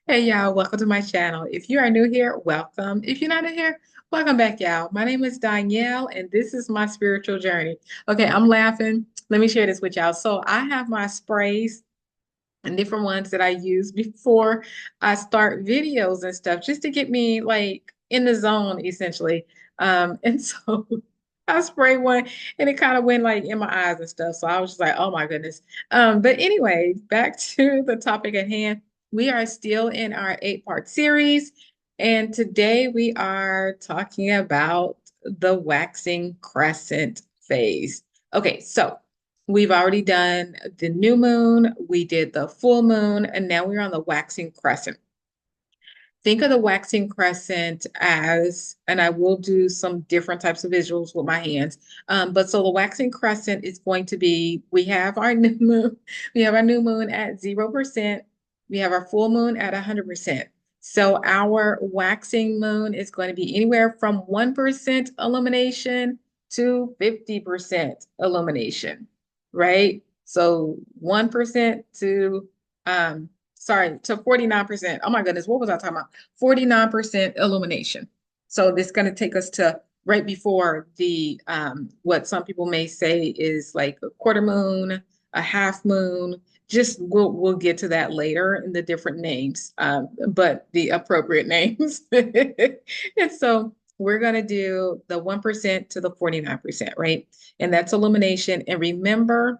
Hey y'all, welcome to my channel. If you are new here, welcome. If you're not new here, welcome back, y'all. My name is Danielle, and this is my spiritual journey. Okay, I'm laughing. Let me share this with y'all. So I have my sprays and different ones that I use before I start videos and stuff, just to get me like in the zone, essentially. And so I sprayed one, and it kind of went like in my eyes and stuff. So I was just like, oh my goodness. But anyway, back to the topic at hand. We are still in our 8-part series, and today we are talking about the waxing crescent phase. Okay, so we've already done the new moon, we did the full moon, and now we're on the waxing crescent. Think of the waxing crescent as, and I will do some different types of visuals with my hands. But so the waxing crescent is going to be, we have our new moon, we have our new moon at 0%, we have our full moon at 100%. So our waxing moon is going to be anywhere from 1% illumination to 50% illumination, right? So 1% to sorry, to 49%. Oh my goodness, what was I talking about? 49% illumination. So this is going to take us to right before the what some people may say is like a quarter moon, a half moon. Just we'll get to that later in the different names, but the appropriate names. And so we're going to do the 1% to the 49%, right? And that's illumination. And remember,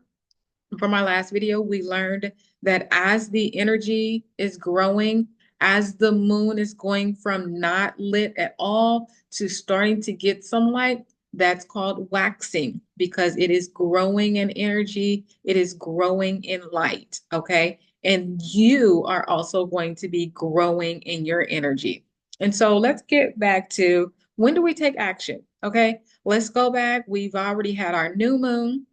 from our last video, we learned that as the energy is growing, as the moon is going from not lit at all to starting to get some light, that's called waxing because it is growing in energy, it is growing in light, okay? And you are also going to be growing in your energy. And so let's get back to when do we take action, okay? Let's go back. We've already had our new moon.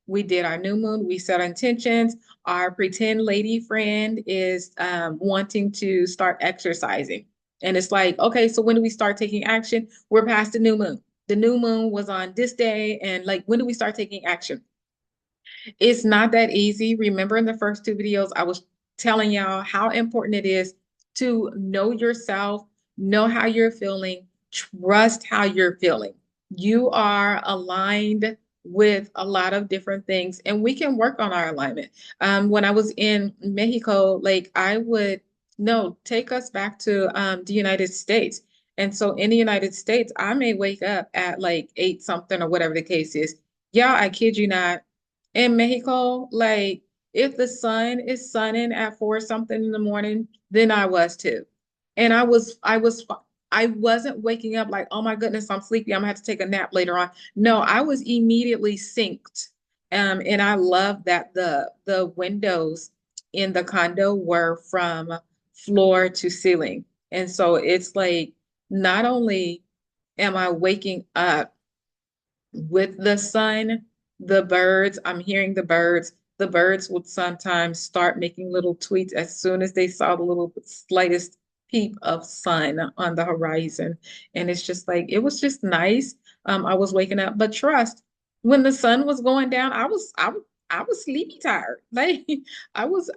We did our new moon. We set intentions. Our pretend lady friend is wanting to start exercising. And it's like, okay, so when do we start taking action? We're past the new moon. The new moon was on this day. And like, when do we start taking action? It's not that easy. Remember in the first two videos, I was telling y'all how important it is to know yourself, know how you're feeling, trust how you're feeling. You are aligned with a lot of different things, and we can work on our alignment. When I was in Mexico, like I would, no, take us back to the United States. And so in the United States, I may wake up at like 8 something or whatever the case is. Yeah, I kid you not, in Mexico, like if the sun is sunning at 4 something in the morning, then I was too. And I wasn't waking up like, oh my goodness, I'm sleepy. I'm gonna have to take a nap later on. No, I was immediately synced. And I love that the windows in the condo were from floor to ceiling. And so it's like not only am I waking up with the sun, the birds, I'm hearing the birds. The birds would sometimes start making little tweets as soon as they saw the little slightest peep of sun on the horizon. And it's just like, it was just nice. I was waking up, but trust, when the sun was going down, I was sleepy tired. Like I was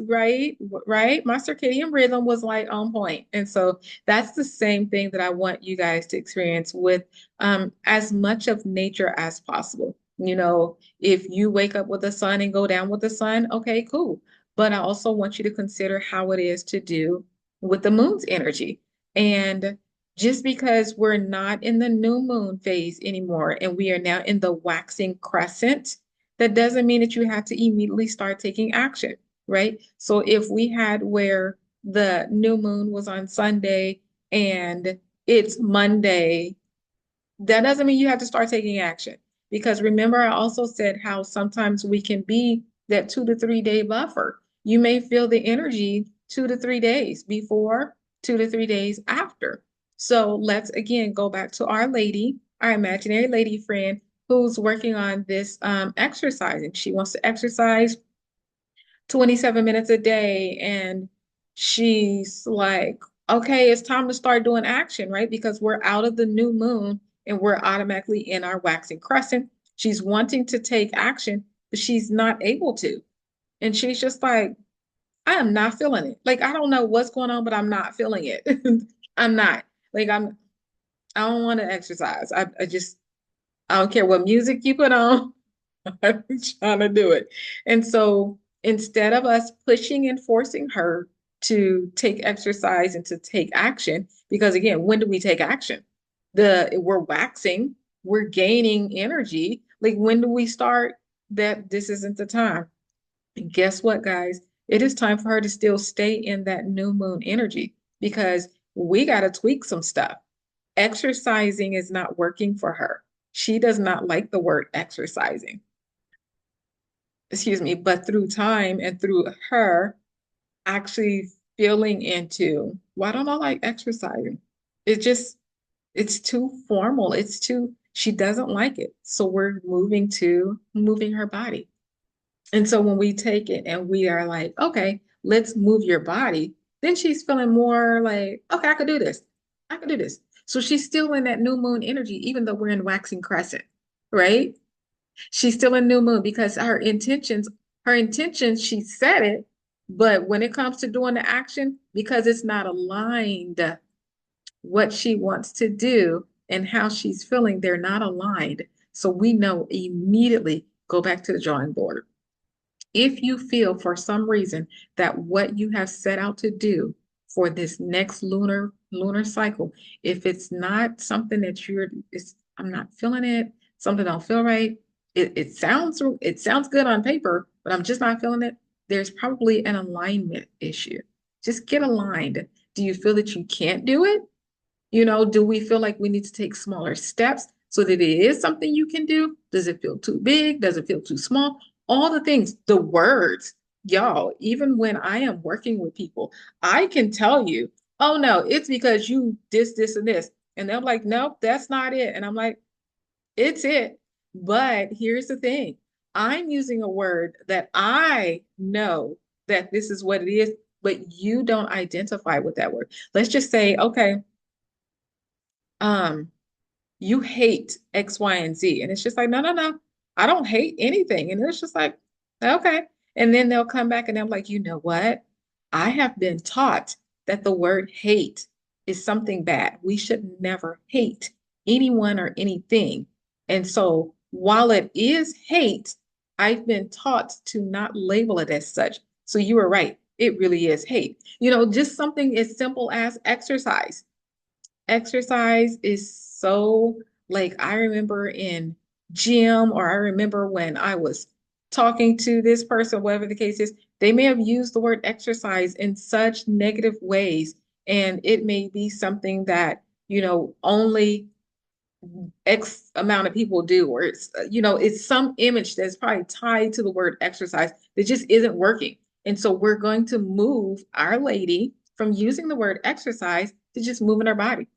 right. My circadian rhythm was like on point. And so that's the same thing that I want you guys to experience with as much of nature as possible. You know, if you wake up with the sun and go down with the sun, okay, cool. But I also want you to consider how it is to do with the moon's energy. And just because we're not in the new moon phase anymore and we are now in the waxing crescent, that doesn't mean that you have to immediately start taking action, right? So if we had where the new moon was on Sunday and it's Monday, that doesn't mean you have to start taking action. Because remember, I also said how sometimes we can be that 2 to 3 day buffer. You may feel the energy 2 to 3 days before, 2 to 3 days after. So let's again go back to our lady, our imaginary lady friend who's working on this exercising. She wants to exercise 27 minutes a day. And she's like, okay, it's time to start doing action, right? Because we're out of the new moon and we're automatically in our waxing crescent. She's wanting to take action, but she's not able to. And she's just like, I am not feeling it. Like I don't know what's going on, but I'm not feeling it. I'm not. Like I don't want to exercise. I just I don't care what music you put on. I'm trying to do it. And so instead of us pushing and forcing her to take exercise and to take action, because again, when do we take action? We're waxing, we're gaining energy. Like when do we start that this isn't the time? And guess what, guys? It is time for her to still stay in that new moon energy because we got to tweak some stuff. Exercising is not working for her. She does not like the word exercising, excuse me, but through time and through her actually feeling into, why don't I like exercising? It just, it's too formal. It's too, she doesn't like it. So we're moving to moving her body. And so when we take it and we are like, okay, let's move your body, then she's feeling more like, okay, I could do this. I could do this. So she's still in that new moon energy, even though we're in waxing crescent, right? She's still in new moon because her intentions, she said it, but when it comes to doing the action, because it's not aligned, what she wants to do and how she's feeling, they're not aligned. So we know immediately go back to the drawing board. If you feel for some reason that what you have set out to do for this next lunar cycle, if it's not something that I'm not feeling it, something don't feel right, it sounds good on paper, but I'm just not feeling it. There's probably an alignment issue. Just get aligned. Do you feel that you can't do it? Do we feel like we need to take smaller steps so that it is something you can do? Does it feel too big? Does it feel too small? All the things, the words, y'all, even when I am working with people, I can tell you, oh no, it's because you this, and this. And they're like, nope, that's not it. And I'm like, it's it. But here's the thing. I'm using a word that I know that this is what it is, but you don't identify with that word. Let's just say, okay, um, you hate X, Y, and Z. And it's just like, no, no, no, I don't hate anything. And it's just like, okay. And then they'll come back and they're like, you know what? I have been taught that the word hate is something bad. We should never hate anyone or anything. And so while it is hate, I've been taught to not label it as such. So you were right. It really is hate. Just something as simple as exercise. Exercise is so like I remember in gym, or I remember when I was talking to this person, whatever the case is, they may have used the word exercise in such negative ways. And it may be something that, only X amount of people do, or it's some image that's probably tied to the word exercise that just isn't working. And so we're going to move Our Lady from using the word exercise to just moving her body.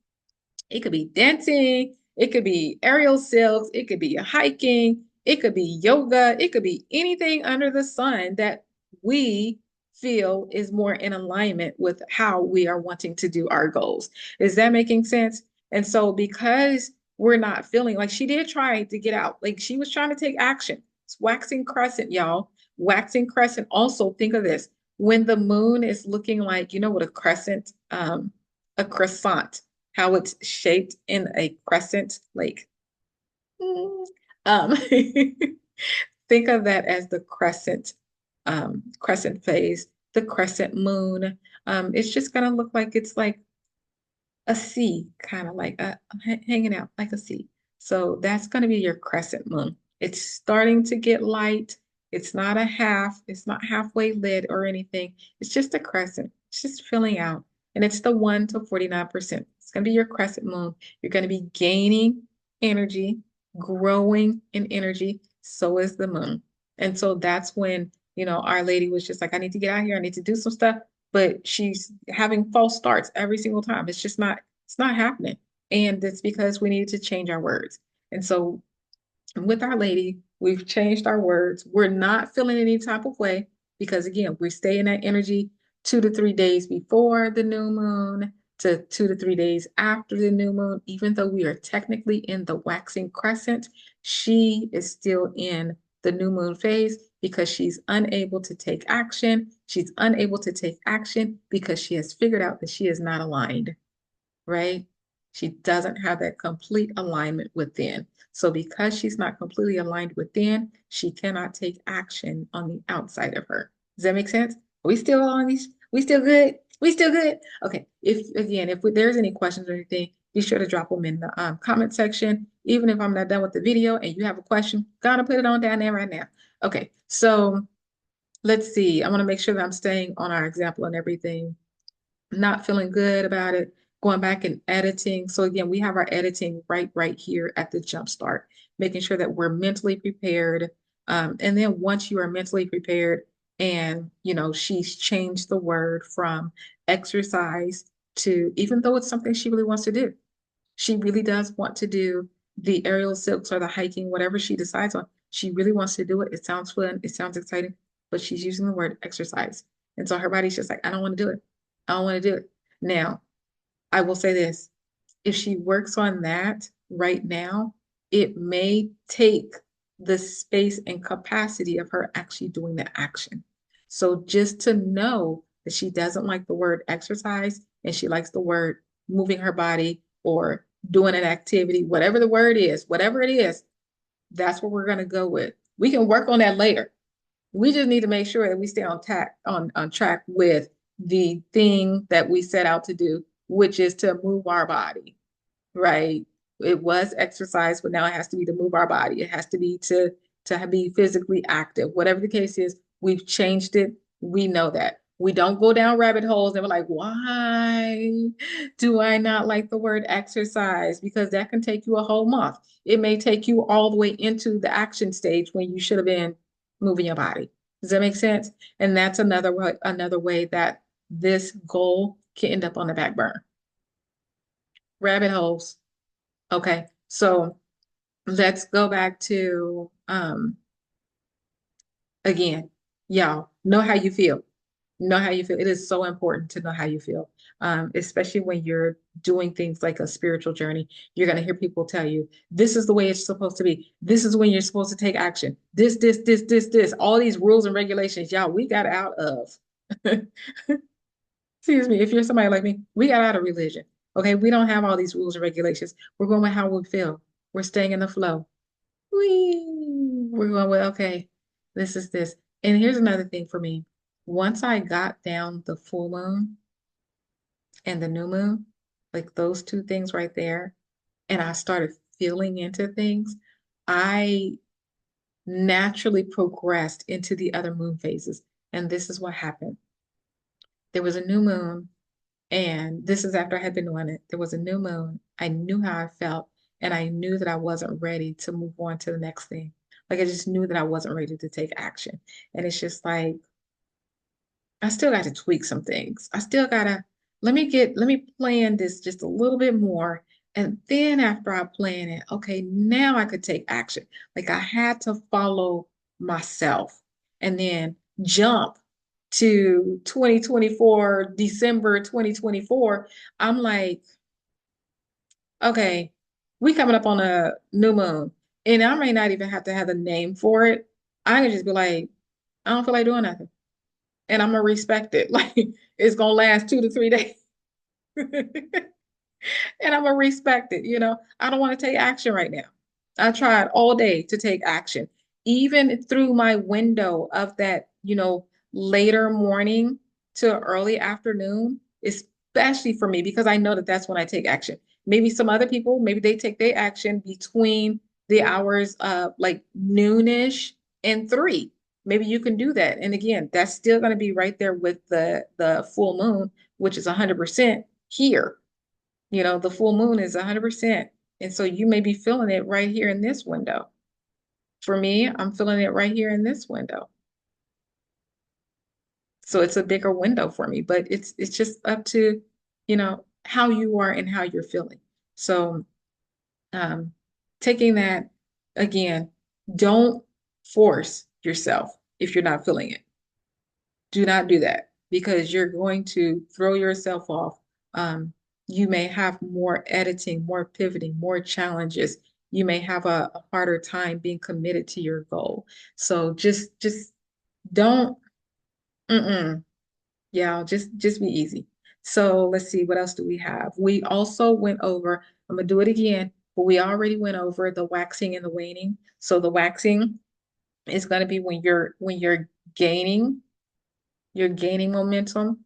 It could be dancing, it could be aerial silks, it could be hiking, it could be yoga, it could be anything under the sun that we feel is more in alignment with how we are wanting to do our goals. Is that making sense? And so, because we're not feeling like she did try to get out, like she was trying to take action. It's waxing crescent, y'all. Waxing crescent. Also, think of this when the moon is looking like, what a croissant, how it's shaped in a crescent, like um think of that as the crescent phase, the crescent moon. It's just gonna look like it's like a C, kind of like hanging out like a C. So that's going to be your crescent moon. It's starting to get light. It's not a half, it's not halfway lit or anything. It's just a crescent. It's just filling out. And it's the 1 to 49%. It's going to be your crescent moon. You're going to be gaining energy, growing in energy. So is the moon. And so that's when, Our Lady was just like, I need to get out here. I need to do some stuff, but she's having false starts every single time. It's not happening. And it's because we need to change our words. And so with Our Lady, we've changed our words. We're not feeling any type of way because again, we stay in that energy 2 to 3 days before the new moon to 2 to 3 days after the new moon. Even though we are technically in the waxing crescent, she is still in the new moon phase. because she's unable to take action. She's unable to take action because she has figured out that she is not aligned, right? She doesn't have that complete alignment within. So because she's not completely aligned within, she cannot take action on the outside of her. Does that make sense? Are we still on these? We still good? We still good? Okay. If there's any questions or anything, be sure to drop them in the comment section. Even if I'm not done with the video and you have a question, gotta put it on down there right now. Okay. So let's see. I want to make sure that I'm staying on our example and everything, not feeling good about it, going back and editing. So again, we have our editing right here at the jump start, making sure that we're mentally prepared. And then once you are mentally prepared and, she's changed the word from exercise to, even though it's something she really wants to do, she really does want to do the aerial silks or the hiking, whatever she decides on. She really wants to do it. It sounds fun. It sounds exciting, but she's using the word exercise. And so her body's just like, I don't want to do it. I don't want to do it. Now, I will say this. If she works on that right now, it may take the space and capacity of her actually doing the action. So just to know that she doesn't like the word exercise and she likes the word moving her body or doing an activity, whatever it is, that's what we're going to go with. We can work on that later. We just need to make sure that we stay on track with the thing that we set out to do, which is to move our body, right? It was exercise, but now it has to be to move our body. It has to be to be physically active. Whatever the case is, we've changed it. We know that. We don't go down rabbit holes and we're like, why do I not like the word exercise? Because that can take you a whole month. It may take you all the way into the action stage when you should have been moving your body. Does that make sense? And that's another way that this goal can end up on the back burner. Rabbit holes. Okay, so let's go back to again, y'all know how you feel. Know how you feel. It is so important to know how you feel, especially when you're doing things like a spiritual journey. You're going to hear people tell you, this is the way it's supposed to be. This is when you're supposed to take action. This, all these rules and regulations, y'all, we got out of. Excuse me, if you're somebody like me, we got out of religion. Okay, we don't have all these rules and regulations. We're going with how we feel. We're staying in the flow. We're going with, okay, this is this. And here's another thing for me. Once I got down the full moon and the new moon, like those two things right there, and I started feeling into things, I naturally progressed into the other moon phases. And this is what happened. There was a new moon, and this is after I had been on it. There was a new moon. I knew how I felt, and I knew that I wasn't ready to move on to the next thing. Like I just knew that I wasn't ready to take action. And it's just like, I still got to tweak some things. I still gotta let me plan this just a little bit more. And then after I plan it, okay, now I could take action. Like I had to follow myself and then jump to 2024, December 2024. I'm like, okay, we coming up on a new moon. And I may not even have to have a name for it. I can just be like, I don't feel like doing nothing and I'm gonna respect it. Like it's gonna last 2 to 3 days. And I'm gonna respect it. I don't want to take action right now. I tried all day to take action, even through my window of that, later morning to early afternoon, especially for me, because I know that that's when I take action. Maybe some other people, maybe they take their action between the hours of like noonish and 3. Maybe you can do that. And again, that's still going to be right there with the full moon, which is 100% here. The full moon is 100%. And so you may be feeling it right here in this window. For me, I'm feeling it right here in this window. So it's a bigger window for me, but it's just up to, how you are and how you're feeling. So um, taking that again, don't force yourself if you're not feeling it. Do not do that because you're going to throw yourself off. You may have more editing, more pivoting, more challenges you may have a harder time being committed to your goal. So just don't, mm-mm, yeah, just be easy. So let's see, what else do we have? We also went over, I'm gonna do it again, but we already went over the waxing and the waning. So the waxing is gonna be when gaining, you're gaining momentum.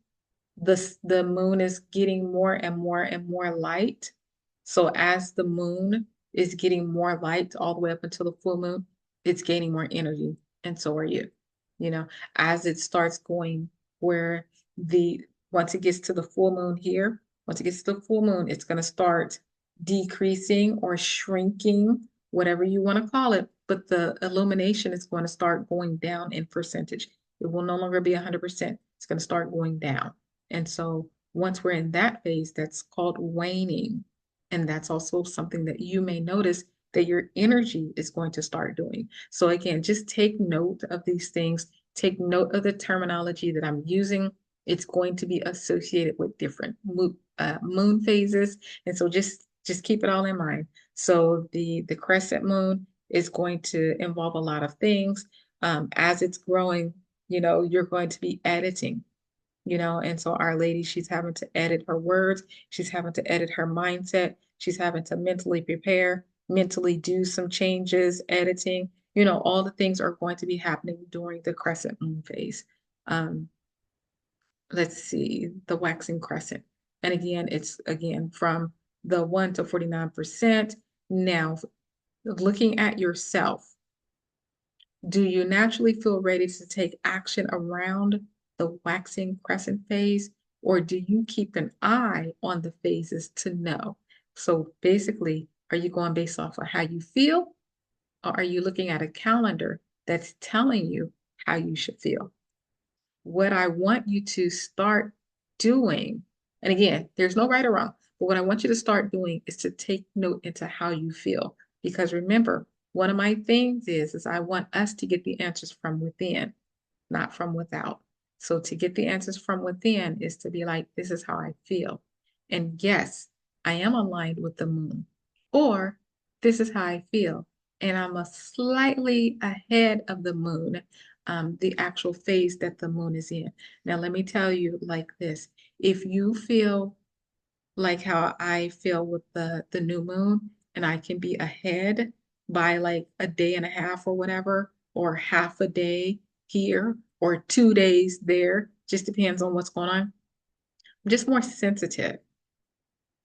The moon is getting more and more and more light. So as the moon is getting more light all the way up until the full moon, it's gaining more energy, and so are you. You know, as it starts going where the once it gets to the full moon here, once it gets to the full moon, it's going to start decreasing or shrinking, whatever you want to call it. But the illumination is going to start going down in percentage. It will no longer be 100%. It's going to start going down. And so once we're in that phase, that's called waning. And that's also something that you may notice that your energy is going to start doing. So again, just take note of these things. Take note of the terminology that I'm using. It's going to be associated with different moon phases. And so just keep it all in mind. So the crescent moon is going to involve a lot of things. As it's growing, you're going to be editing, and so Our Lady, she's having to edit her words, she's having to edit her mindset, she's having to mentally prepare, mentally do some changes, editing, all the things are going to be happening during the crescent moon phase. Um, let's see, the waxing crescent. And again, it's again from the 1 to 49%. Now, looking at yourself, do you naturally feel ready to take action around the waxing crescent phase, or do you keep an eye on the phases to know? So basically, are you going based off of how you feel, or are you looking at a calendar that's telling you how you should feel? What I want you to start doing, and again, there's no right or wrong, but what I want you to start doing is to take note into how you feel. Because remember, one of my things is I want us to get the answers from within, not from without. So to get the answers from within is to be like, this is how I feel. And yes, I am aligned with the moon. Or this is how I feel. And I'm a slightly ahead of the moon, the actual phase that the moon is in. Now, let me tell you like this. If you feel like how I feel with the new moon, and I can be ahead by like a day and a half or whatever, or half a day here, or 2 days there, just depends on what's going on. I'm just more sensitive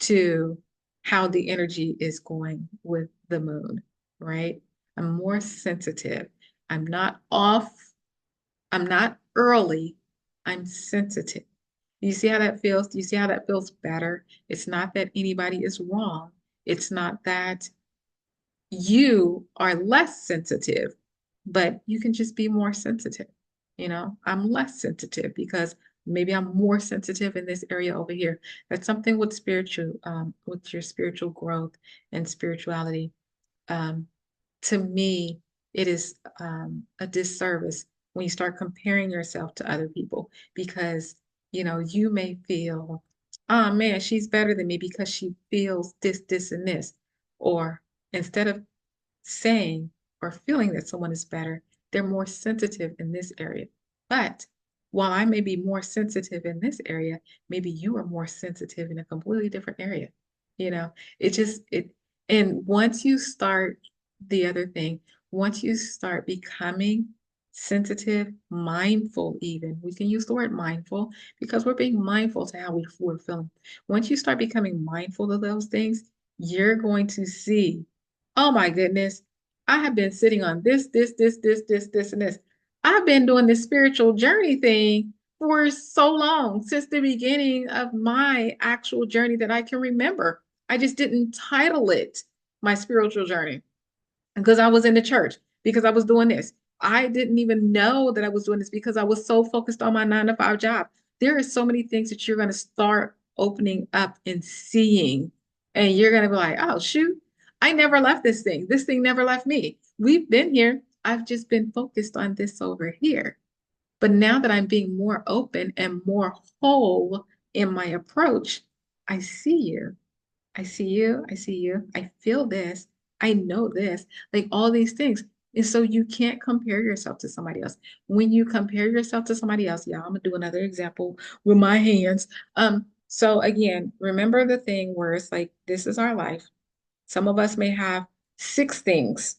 to how the energy is going with the moon, right? I'm more sensitive. I'm not off. I'm not early. I'm sensitive. You see how that feels? Do you see how that feels better? It's not that anybody is wrong. It's not that you are less sensitive, but you can just be more sensitive. I'm less sensitive because maybe I'm more sensitive in this area over here. That's something with your spiritual growth and spirituality. Um, to me, it is a disservice when you start comparing yourself to other people because, you may feel, oh man, she's better than me because she feels this, this, and this. Or instead of saying or feeling that someone is better, they're more sensitive in this area. But while I may be more sensitive in this area, maybe you are more sensitive in a completely different area. You know, and once you start the other thing, once you start becoming sensitive, mindful, even, we can use the word mindful because we're being mindful to how we're feeling. Once you start becoming mindful of those things, you're going to see, oh my goodness, I have been sitting on this, and this. I've been doing this spiritual journey thing for so long, since the beginning of my actual journey that I can remember. I just didn't title it my spiritual journey because I was in the church, because I was doing this. I didn't even know that I was doing this because I was so focused on my 9 to 5 job. There are so many things that you're going to start opening up and seeing, and you're going to be like, oh, shoot, I never left this thing. This thing never left me. We've been here. I've just been focused on this over here. But now that I'm being more open and more whole in my approach, I see you. I see you. I see you. I feel this. I know this, like all these things. And so you can't compare yourself to somebody else. When you compare yourself to somebody else, yeah, I'm gonna do another example with my hands. So again, remember the thing where it's like, this is our life. Some of us may have six things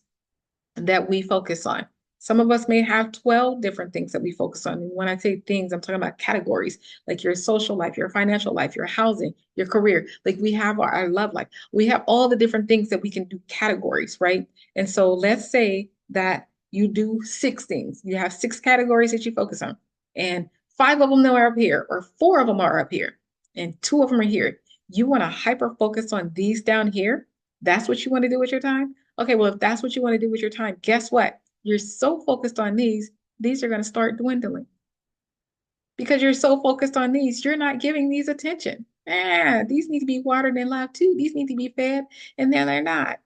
that we focus on. Some of us may have 12 different things that we focus on. And when I say things, I'm talking about categories, like your social life, your financial life, your housing, your career. Like we have our love life. We have all the different things that we can do categories, right? And so let's say that you do six things. You have six categories that you focus on, and five of them are up here, or four of them are up here, and two of them are here. You want to hyper focus on these down here. That's what you want to do with your time. Okay, well, if that's what you want to do with your time, guess what? You're so focused on these are going to start dwindling because you're so focused on these, you're not giving these attention. These need to be watered and loved too. These need to be fed, and then they're not.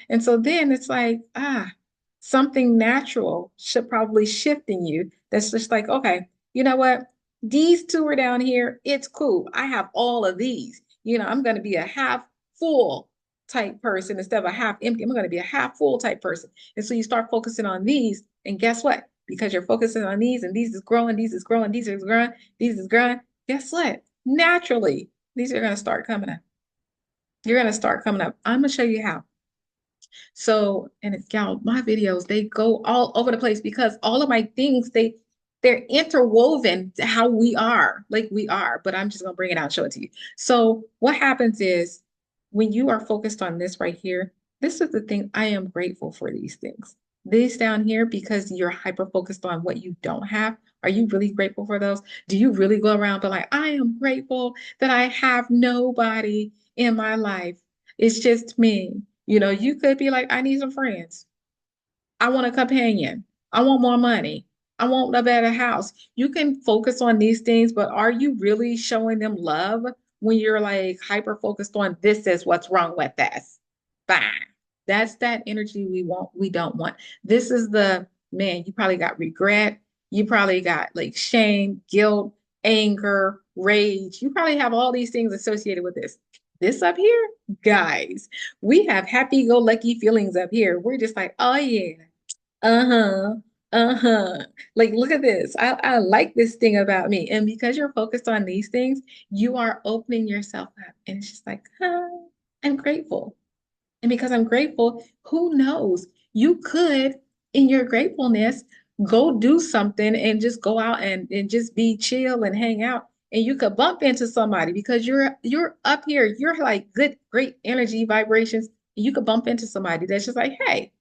And so then it's like, something natural should probably shift in you. That's just like, okay, you know what? These two are down here. It's cool. I have all of these. I'm going to be a half full type person instead of a half empty. I'm going to be a half full type person. And so you start focusing on these, and guess what? Because you're focusing on these and these is growing, these is growing, these is growing, these is growing. Guess what? Naturally, these are going to start coming up. You're going to start coming up. I'm going to show you how. So, and it's, y'all, my videos, they go all over the place because all of my things, they're interwoven to how we are, like we are, but I'm just gonna bring it out and show it to you. So what happens is when you are focused on this right here, this is the thing. I am grateful for these things. These down here, because you're hyper focused on what you don't have. Are you really grateful for those? Do you really go around but like, I am grateful that I have nobody in my life. It's just me. You could be like, I need some friends. I want a companion. I want more money. I want a better house. You can focus on these things, but are you really showing them love when you're like hyper focused on this is what's wrong with this? Fine. That's that energy we don't want. This is the man, you probably got regret. You probably got like shame, guilt, anger, rage. You probably have all these things associated with this. This up here, guys, we have happy-go-lucky feelings up here. We're just like, oh yeah, uh-huh, uh-huh. Like, look at this. I like this thing about me. And because you're focused on these things, you are opening yourself up. And it's just like, I'm grateful. And because I'm grateful, who knows? You could, in your gratefulness, go do something and just go out and just be chill and hang out. And you could bump into somebody because you're up here, you're like good, great energy vibrations. And you could bump into somebody that's just like, hey,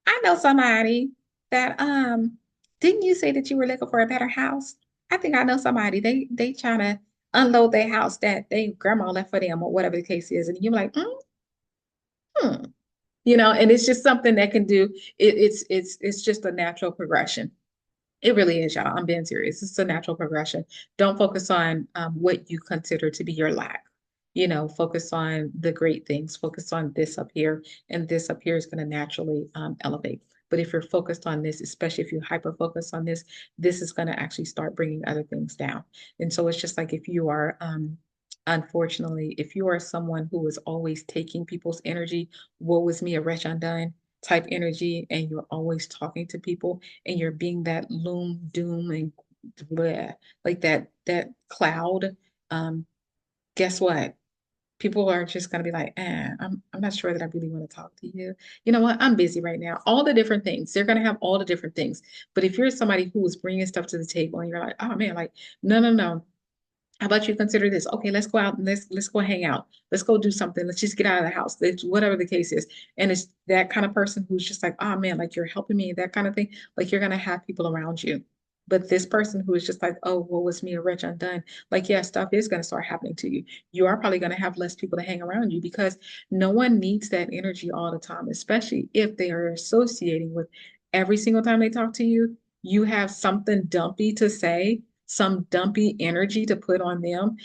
I know somebody that didn't you say that you were looking for a better house? I think I know somebody. They trying to unload their house that they grandma left for them or whatever the case is. And you're like, hmm. And it's just something that can do it's just a natural progression. It really is, y'all. I'm being serious. It's a natural progression. Don't focus on what you consider to be your lack. Focus on the great things. Focus on this up here, and this up here is going to naturally elevate. But if you're focused on this, especially if you hyper focus on this is going to actually start bringing other things down. And so it's just like if you are, unfortunately, if you are someone who is always taking people's energy, woe is me, a wretch undone type energy, and you're always talking to people and you're being that loom, doom, and bleh, like that cloud, guess what? People are just gonna be like, I'm not sure that I really want to talk to you. You know what? I'm busy right now. All the different things. They're gonna have all the different things. But if you're somebody who is bringing stuff to the table and you're like, oh man, like, no, no, no. How about you consider this? Okay, let's go out and let's go hang out. Let's go do something. Let's just get out of the house. Whatever the case is. And it's that kind of person who's just like, oh man, like you're helping me, that kind of thing. Like you're gonna have people around you. But this person who is just like, oh, what was me, a wretch undone? Like, yeah, stuff is gonna start happening to you. You are probably gonna have less people to hang around you because no one needs that energy all the time, especially if they are associating with every single time they talk to you, you have something dumpy to say, some dumpy energy to put on them.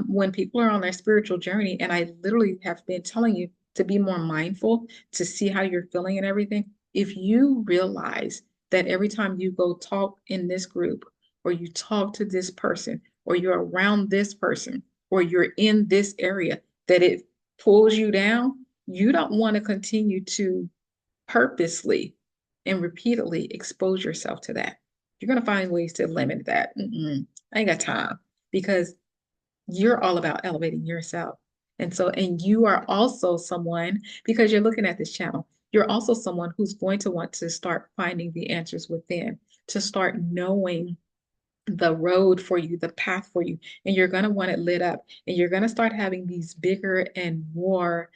When people are on their spiritual journey, and I literally have been telling you to be more mindful, to see how you're feeling and everything. If you realize that every time you go talk in this group, or you talk to this person, or you're around this person, or you're in this area, that it pulls you down, You don't want to continue to purposely and repeatedly expose yourself to that. You're going to find ways to limit that. I ain't got time because you're all about elevating yourself. And so, and you are also someone, because you're looking at this channel, you're also someone who's going to want to start finding the answers within, to start knowing the road for you, the path for you, and you're going to want it lit up. And you're going to start having these bigger and more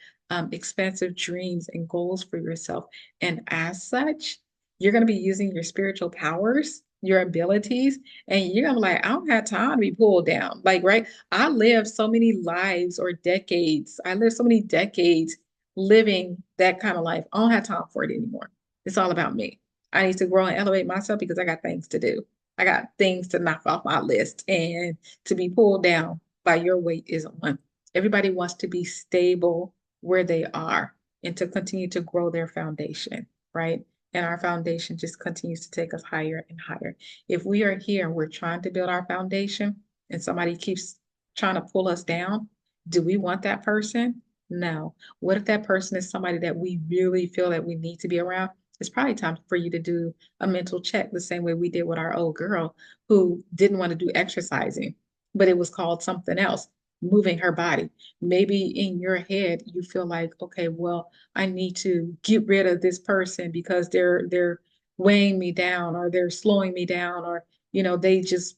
expansive dreams and goals for yourself. And as such, you're going to be using your spiritual powers, your abilities, and you're going to be like, I don't have time to be pulled down. Like, right? I lived so many lives or decades. I lived so many decades living that kind of life. I don't have time for it anymore. It's all about me. I need to grow and elevate myself because I got things to do. I got things to knock off my list, and to be pulled down by your weight isn't one. Everybody wants to be stable where they are and to continue to grow their foundation, right? And our foundation just continues to take us higher and higher. If we are here and we're trying to build our foundation and somebody keeps trying to pull us down, do we want that person? No. What if that person is somebody that we really feel that we need to be around? It's probably time for you to do a mental check the same way we did with our old girl who didn't want to do exercising, but it was called something else, moving her body. Maybe in your head you feel like, okay, well, I need to get rid of this person because they're weighing me down or they're slowing me down or they just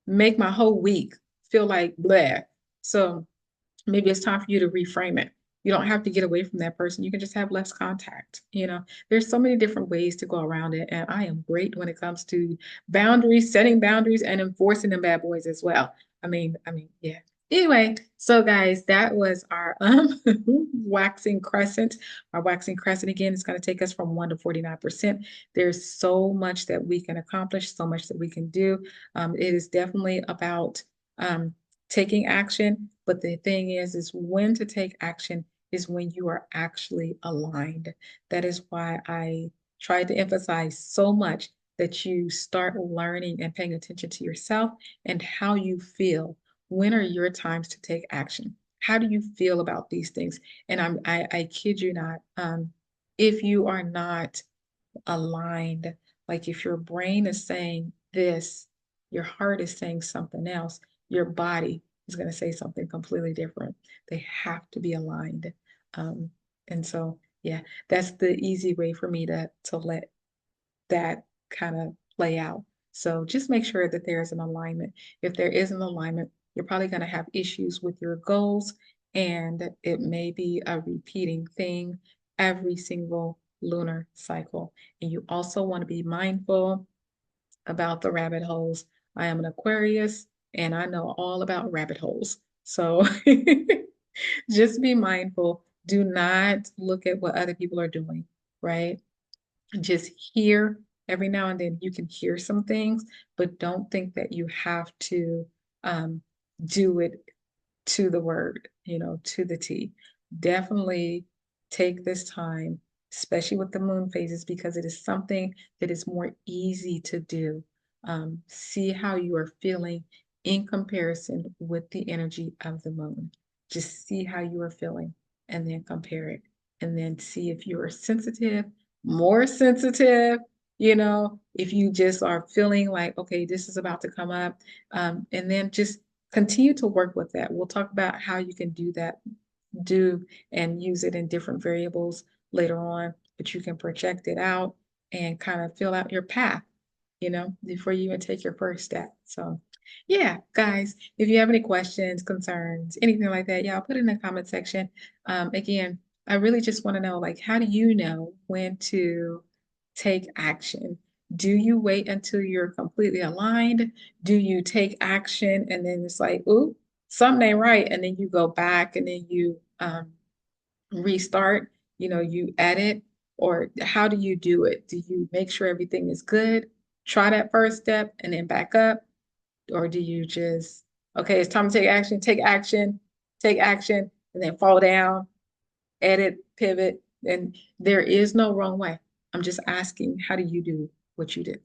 make my whole week feel like blah. So maybe it's time for you to reframe it. You don't have to get away from that person. You can just have less contact. There's so many different ways to go around it. And I am great when it comes to boundaries, setting boundaries and enforcing them bad boys as well. Yeah. Anyway, so guys, that was our waxing crescent. Our waxing crescent again is going to take us from 1 to 49%. There's so much that we can accomplish, so much that we can do. It is definitely about taking action. But the thing is when to take action is when you are actually aligned. That is why I try to emphasize so much that you start learning and paying attention to yourself and how you feel. When are your times to take action? How do you feel about these things? And I kid you not, if you are not aligned, like if your brain is saying this, your heart is saying something else, your body is going to say something completely different. They have to be aligned. Um, and so, yeah, that's the easy way for me to let that kind of play out. So just make sure that there's an alignment. If there is an alignment, you're probably going to have issues with your goals, and it may be a repeating thing every single lunar cycle. And you also want to be mindful about the rabbit holes. I am an Aquarius and I know all about rabbit holes. So just be mindful. Do not look at what other people are doing, right? Just hear every now and then you can hear some things, but don't think that you have to um, do it to the word, to the T. Definitely take this time, especially with the moon phases, because it is something that is more easy to do. See how you are feeling in comparison with the energy of the moon. Just see how you are feeling and then compare it. And then see if you are sensitive, more sensitive, if you just are feeling like, okay, this is about to come up. And then just continue to work with that. We'll talk about how you can do and use it in different variables later on, but you can project it out and kind of fill out your path, before you even take your first step. So, yeah, guys, if you have any questions, concerns, anything like that, y'all put it in the comment section. Again, I really just want to know, like, how do you know when to take action? Do you wait until you're completely aligned? Do you take action and then it's like, ooh, something ain't right, and then you go back and then you restart, you edit, or how do you do it? Do you make sure everything is good, try that first step and then back up, or do you just, okay, it's time to take action, and then fall down, edit, pivot? And there is no wrong way. I'm just asking, how do you do what you did?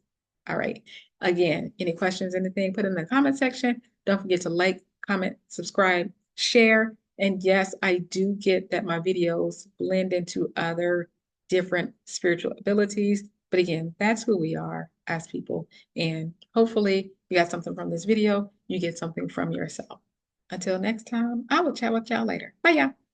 All right. Again, any questions, anything, put in the comment section. Don't forget to like, comment, subscribe, share, And yes, I do get that my videos blend into other different spiritual abilities. But again, that's who we are as people. And hopefully, you got something from this video. You get something from yourself. Until next time, I will chat with y'all later. Bye, y'all.